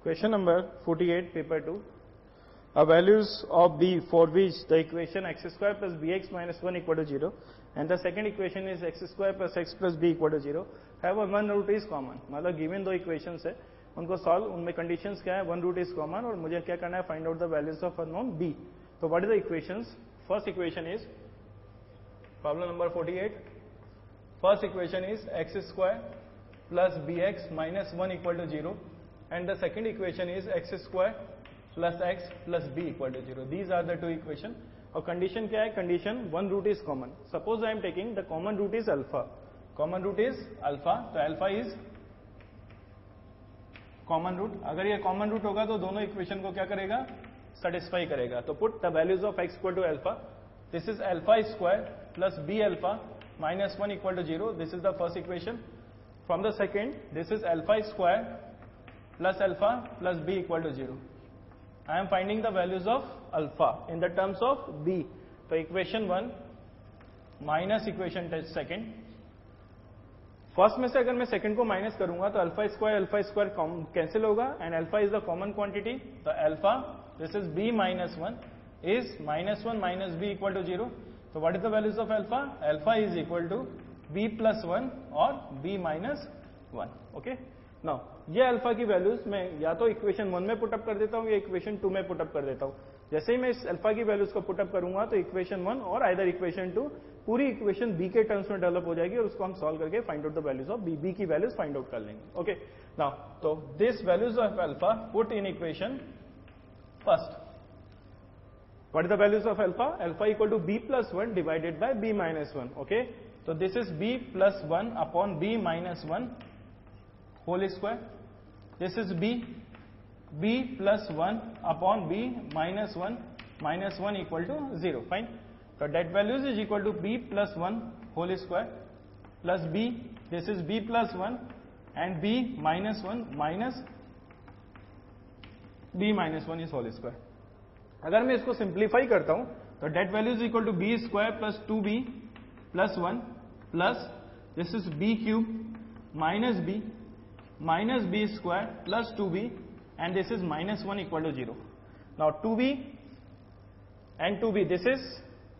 Question number 48, paper 2. Values of b for which the equation x square plus bx minus 1 equal to 0 and the second equation is x square plus x plus b equal to 0 have a one root is common. मतलब given दो equations है उनको solve, उनमें conditions क्या है, one root is common और मुझे क्या करना है, find out the values of unknown b. तो what is the equations? First equation is problem number 48. First equation is x square plus bx minus 1 equal to 0 and the second equation is x square plus x plus b equal to 0. These are the two equation. और condition क्या है? Condition one root is common. Suppose I am taking the common root is alpha. Common root is alpha. तो alpha is common root. अगर ये common root होगा तो दोनों equation को क्या करेगा? Satisfy करेगा. तो put the values of x equal to alpha. This is alpha square plus b alpha minus 1 equal to 0. This is the first equation. From the second, this is alpha square plus alpha plus b equal to 0. I am finding the values of alpha in the terms of b. So equation 1 minus equation second. First में से अगर मैं second को minus करूंगा तो alpha square cancel होगा and alpha is the common quantity. तो alpha this is b minus 1 is minus 1 minus b equal to 0. तो what is the values of alpha? Alpha is equal to b plus 1 और b minus 1. Okay, now ये alpha की values मैं या तो equation 1 में put up कर देता हूं या इक्वेशन 2 में पुटअप कर देता हूं. जैसे ही मैं इस अल्फा की वैल्यूज को पुटअप करूंगा तो इक्वेशन 1 और आइदर इक्वेशन 2 पूरी इक्वेशन b के टर्म्स में डेवलप हो जाएगी और उसको हम सॉल्व करके find out the values of b की वैल्यूज फाइंड आउट कर लेंगे. ओके, नाउ तो this values of alpha put in equation first. What is the values of alpha? Alpha equal to b plus 1 divided by b minus 1. Okay, तो this is b plus 1 upon b minus 1 whole square. This is b plus 1 upon b minus 1 equal to 0. Fine. So that values is equal to b plus 1 whole square plus b. This is b plus 1 and b minus 1 minus b minus 1 is whole square. अगर मैं इसको simplify करता हूं तो that value is equal to b square plus 2b plus 1 plus this is b cube minus b square plus 2b and this is minus 1 equal to 0. Now 2b and 2b, this is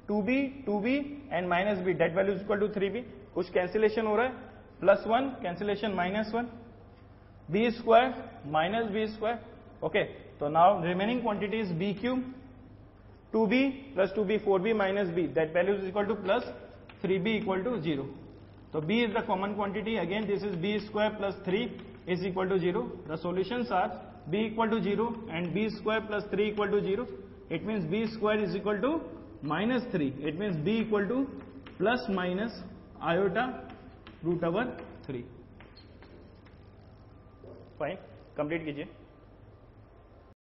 2b and minus b, that value is equal to 3b. कुछ cancellation हो रहा है, plus 1 cancellation minus 1, b square minus b square. Okay, तो now remaining quantity is b cube 2b plus 2b 4b minus b, that value is equal to plus 3b equal to 0. So b is the common quantity. Again, this is b square plus 3 is equal to 0. The solutions are b equal to 0 and b square plus 3 equal to 0. It means b square is equal to minus 3. It means b equal to plus minus iota root over 3. Fine. Complete कीजिए.